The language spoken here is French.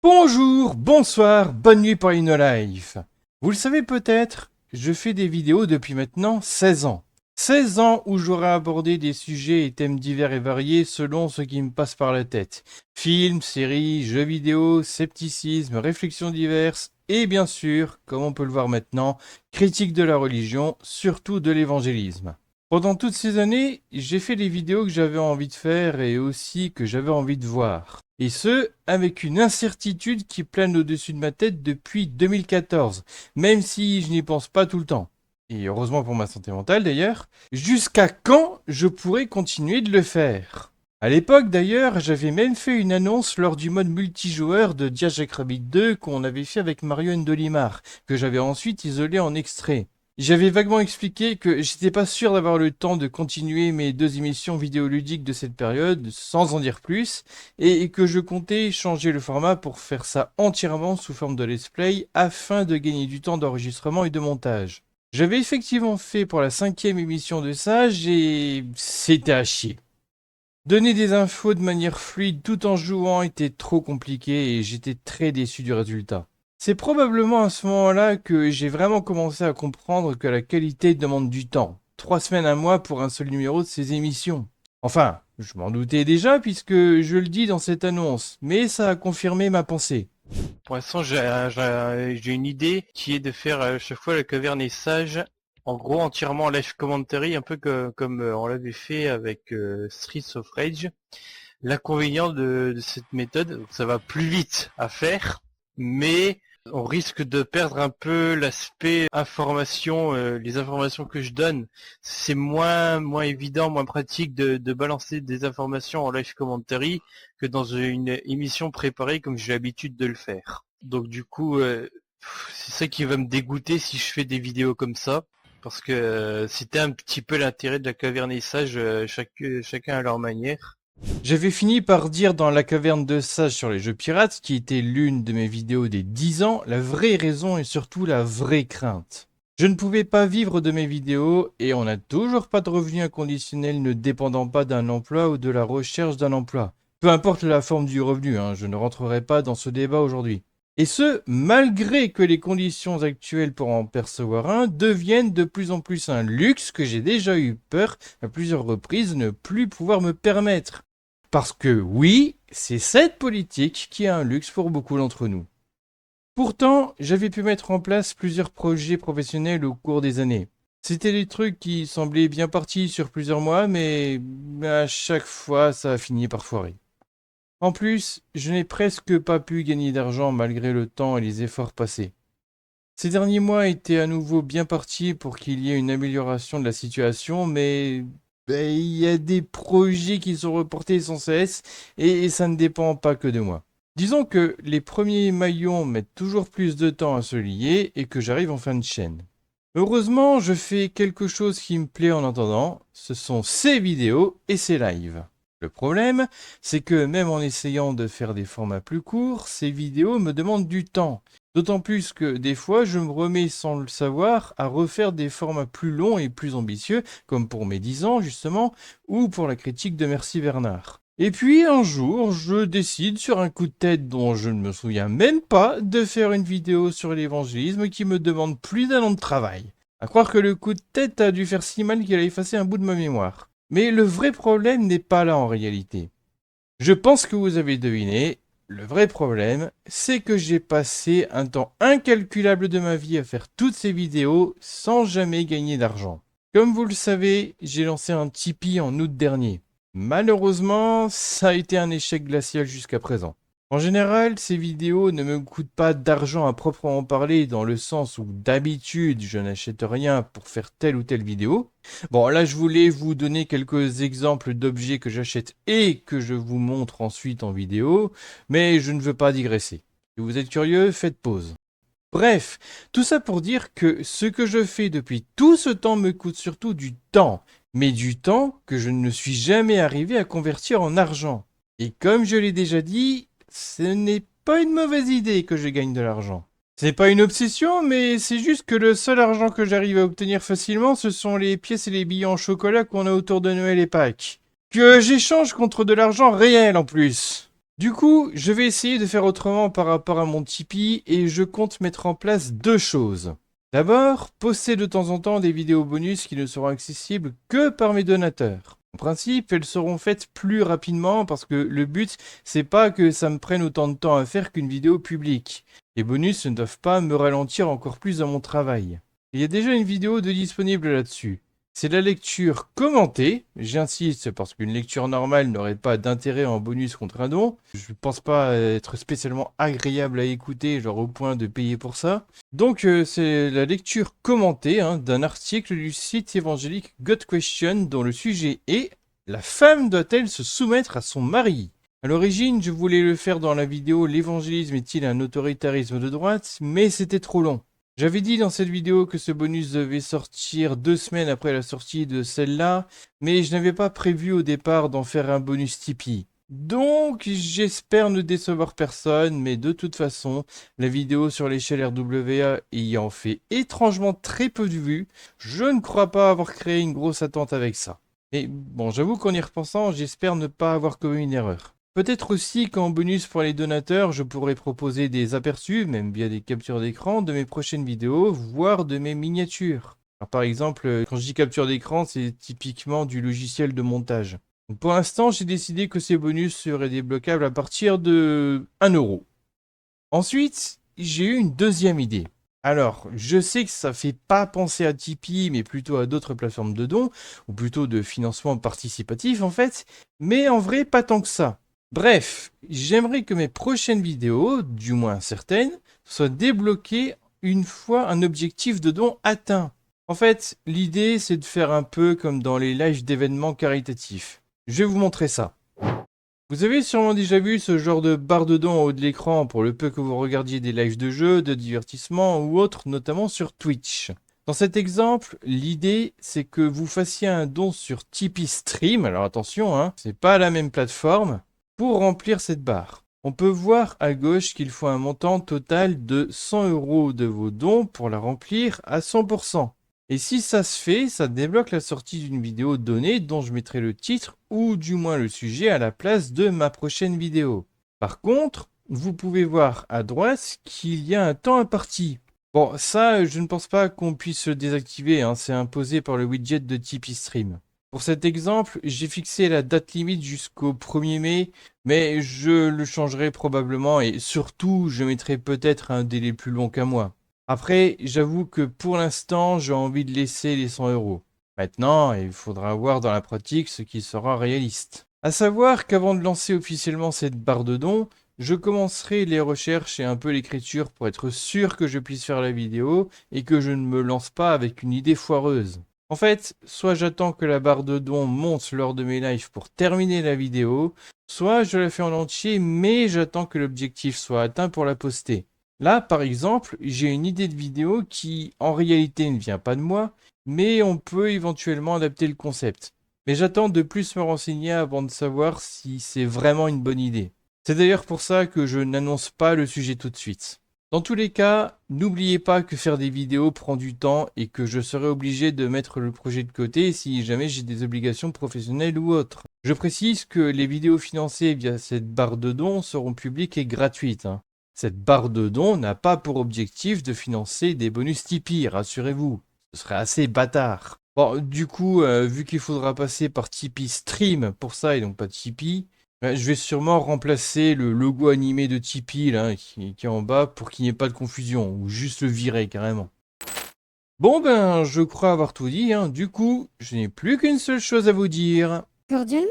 Bonjour, bonsoir, bonne nuit pour InnoLife. Vous le savez peut-être, je fais des vidéos depuis maintenant 16 ans. 16 ans où j'aurai abordé des sujets et thèmes divers et variés selon ce qui me passe par la tête. Films, séries, jeux vidéo, scepticisme, réflexions diverses et bien sûr, comme on peut le voir maintenant, critique de la religion, surtout de l'évangélisme. Pendant toutes ces années, j'ai fait les vidéos que j'avais envie de faire et aussi que j'avais envie de voir. Et ce, avec une incertitude qui plane au-dessus de ma tête depuis 2014, même si je n'y pense pas tout le temps. Et heureusement pour ma santé mentale d'ailleurs, jusqu'à quand je pourrais continuer de le faire? À l'époque d'ailleurs, j'avais même fait une annonce lors du mode multijoueur de Dia Jackrabbit 2 qu'on avait fait avec Mario Ndolimar, que j'avais ensuite isolé en extrait. J'avais vaguement expliqué que j'étais pas sûr d'avoir le temps de continuer mes 2 émissions vidéoludiques de cette période, sans en dire plus, et que je comptais changer le format pour faire ça entièrement sous forme de let's play afin de gagner du temps d'enregistrement et de montage. J'avais effectivement fait pour la 5e émission de Sage et c'était à chier. Donner des infos de manière fluide tout en jouant était trop compliqué et j'étais très déçu du résultat. C'est probablement à ce moment-là que j'ai vraiment commencé à comprendre que la qualité demande du temps. 3 semaines, un mois pour un seul numéro de ces émissions. Enfin, je m'en doutais déjà puisque je le dis dans cette annonce, mais ça a confirmé ma pensée. Pour l'instant, j'ai une idée qui est de faire à chaque fois la caverne et sage, en gros entièrement en live commentary, un peu comme on l'avait fait avec Streets of Rage. L'inconvénient de cette méthode, ça va plus vite à faire, mais on risque de perdre un peu l'aspect information, les informations que je donne. C'est moins évident, moins pratique de balancer des informations en live commentary que dans une émission préparée comme j'ai l'habitude de le faire. Donc du coup, c'est ça qui va me dégoûter si je fais des vidéos comme ça. Parce que c'était un petit peu l'intérêt de la cavernissage, chacun à leur manière. J'avais fini par dire dans la caverne de Sage sur les jeux pirates, qui était l'une de mes vidéos des 10 ans, la vraie raison et surtout la vraie crainte. Je ne pouvais pas vivre de mes vidéos et on n'a toujours pas de revenu inconditionnel ne dépendant pas d'un emploi ou de la recherche d'un emploi. Peu importe la forme du revenu, je ne rentrerai pas dans ce débat aujourd'hui. Et ce, malgré que les conditions actuelles pour en percevoir un deviennent de plus en plus un luxe que j'ai déjà eu peur à plusieurs reprises de ne plus pouvoir me permettre. Parce que oui, c'est cette politique qui est un luxe pour beaucoup d'entre nous. Pourtant, j'avais pu mettre en place plusieurs projets professionnels au cours des années. C'était des trucs qui semblaient bien partis sur plusieurs mois, mais à chaque fois, ça a fini par foirer. En plus, je n'ai presque pas pu gagner d'argent malgré le temps et les efforts passés. Ces derniers mois étaient à nouveau bien partis pour qu'il y ait une amélioration de la situation, mais il y a des projets qui sont reportés sans cesse et ça ne dépend pas que de moi. Disons que les premiers maillons mettent toujours plus de temps à se lier et que j'arrive en fin de chaîne. Heureusement, je fais quelque chose qui me plaît en attendant, ce sont ces vidéos et ces lives. Le problème, c'est que même en essayant de faire des formats plus courts, ces vidéos me demandent du temps. D'autant plus que des fois, je me remets sans le savoir à refaire des formats plus longs et plus ambitieux, comme pour mes 10 ans justement, ou pour la critique de Merci Bernard. Et puis un jour, je décide sur un coup de tête dont je ne me souviens même pas de faire une vidéo sur l'évangélisme qui me demande plus d'1 an de travail. À croire que le coup de tête a dû faire si mal qu'il a effacé un bout de ma mémoire. Mais le vrai problème n'est pas là en réalité. Je pense que vous avez deviné, le vrai problème, c'est que j'ai passé un temps incalculable de ma vie à faire toutes ces vidéos sans jamais gagner d'argent. Comme vous le savez, j'ai lancé un Tipeee en août dernier. Malheureusement, ça a été un échec glacial jusqu'à présent. En général, ces vidéos ne me coûtent pas d'argent à proprement parler dans le sens où d'habitude je n'achète rien pour faire telle ou telle vidéo. Bon, là je voulais vous donner quelques exemples d'objets que j'achète et que je vous montre ensuite en vidéo, mais je ne veux pas digresser. Si vous êtes curieux, faites pause. Bref, tout ça pour dire que ce que je fais depuis tout ce temps me coûte surtout du temps, mais du temps que je ne suis jamais arrivé à convertir en argent. Et comme je l'ai déjà dit, ce n'est pas une mauvaise idée que je gagne de l'argent. C'est pas une obsession, mais c'est juste que le seul argent que j'arrive à obtenir facilement, ce sont les pièces et les billets en chocolat qu'on a autour de Noël et Pâques. Que j'échange contre de l'argent réel en plus. Du coup, je vais essayer de faire autrement par rapport à mon Tipeee et je compte mettre en place deux choses. D'abord, poster de temps en temps des vidéos bonus qui ne seront accessibles que par mes donateurs. En principe, elles seront faites plus rapidement parce que le but, c'est pas que ça me prenne autant de temps à faire qu'une vidéo publique. Les bonus ne doivent pas me ralentir encore plus dans mon travail. Il y a déjà une vidéo de disponible là-dessus. C'est la lecture commentée, j'insiste parce qu'une lecture normale n'aurait pas d'intérêt en bonus contre un don. Je pense pas être spécialement agréable à écouter, genre au point de payer pour ça. Donc c'est la lecture commentée d'un article du site évangélique God Question dont le sujet est « La femme doit-elle se soumettre à son mari ?» À l'origine, je voulais le faire dans la vidéo « L'évangélisme est-il un autoritarisme de droite ?» mais c'était trop long. J'avais dit dans cette vidéo que ce bonus devait sortir 2 semaines après la sortie de celle-là, mais je n'avais pas prévu au départ d'en faire un bonus Tipeee. Donc j'espère ne décevoir personne, mais de toute façon, la vidéo sur l'échelle RWA ayant fait étrangement très peu de vues, je ne crois pas avoir créé une grosse attente avec ça. Et bon, j'avoue qu'en y repensant, j'espère ne pas avoir commis une erreur. Peut-être aussi qu'en bonus pour les donateurs, je pourrais proposer des aperçus, même via des captures d'écran, de mes prochaines vidéos, voire de mes miniatures. Alors, par exemple, quand je dis capture d'écran, c'est typiquement du logiciel de montage. Donc, pour l'instant, j'ai décidé que ces bonus seraient débloquables à partir de 1 €. Ensuite, j'ai eu une deuxième idée. Alors, je sais que ça fait pas penser à Tipeee, mais plutôt à d'autres plateformes de dons, ou plutôt de financement participatif en fait, mais en vrai pas tant que ça. Bref, j'aimerais que mes prochaines vidéos, du moins certaines, soient débloquées une fois un objectif de don atteint. En fait, l'idée c'est de faire un peu comme dans les lives d'événements caritatifs. Je vais vous montrer ça. Vous avez sûrement déjà vu ce genre de barre de dons en haut de l'écran pour le peu que vous regardiez des lives de jeux, de divertissement ou autres, notamment sur Twitch. Dans cet exemple, l'idée c'est que vous fassiez un don sur Tipeee Stream, alors attention, c'est pas la même plateforme, pour remplir cette barre. On peut voir à gauche qu'il faut un montant total de 100 € de vos dons pour la remplir à 100%. Et si ça se fait, ça débloque la sortie d'une vidéo donnée dont je mettrai le titre ou du moins le sujet à la place de ma prochaine vidéo. Par contre, vous pouvez voir à droite qu'il y a un temps imparti. Bon, ça, je ne pense pas qu'on puisse le désactiver, c'est imposé par le widget de Tipeee Stream. Pour cet exemple, j'ai fixé la date limite jusqu'au 1er mai, mais je le changerai probablement et surtout, je mettrai peut-être un délai plus long qu'un mois. Après, j'avoue que pour l'instant, j'ai envie de laisser les 100 €. Maintenant, il faudra voir dans la pratique ce qui sera réaliste. À savoir qu'avant de lancer officiellement cette barre de dons, je commencerai les recherches et un peu l'écriture pour être sûr que je puisse faire la vidéo et que je ne me lance pas avec une idée foireuse. En fait, soit j'attends que la barre de dons monte lors de mes lives pour terminer la vidéo, soit je la fais en entier mais j'attends que l'objectif soit atteint pour la poster. Là, par exemple, j'ai une idée de vidéo qui, en réalité, ne vient pas de moi, mais on peut éventuellement adapter le concept. Mais j'attends de plus me renseigner avant de savoir si c'est vraiment une bonne idée. C'est d'ailleurs pour ça que je n'annonce pas le sujet tout de suite. Dans tous les cas, n'oubliez pas que faire des vidéos prend du temps et que je serai obligé de mettre le projet de côté si jamais j'ai des obligations professionnelles ou autres. Je précise que les vidéos financées via cette barre de dons seront publiques et gratuites. Cette barre de dons n'a pas pour objectif de financer des bonus Tipeee, rassurez-vous. Ce serait assez bâtard. Bon, du coup, vu qu'il faudra passer par Tipeee Stream pour ça et donc pas Tipeee, je vais sûrement remplacer le logo animé de Tipeee là, qui est en bas pour qu'il n'y ait pas de confusion, ou juste le virer carrément. Bon ben, je crois avoir tout dit, du coup, je n'ai plus qu'une seule chose à vous dire. Cordialement.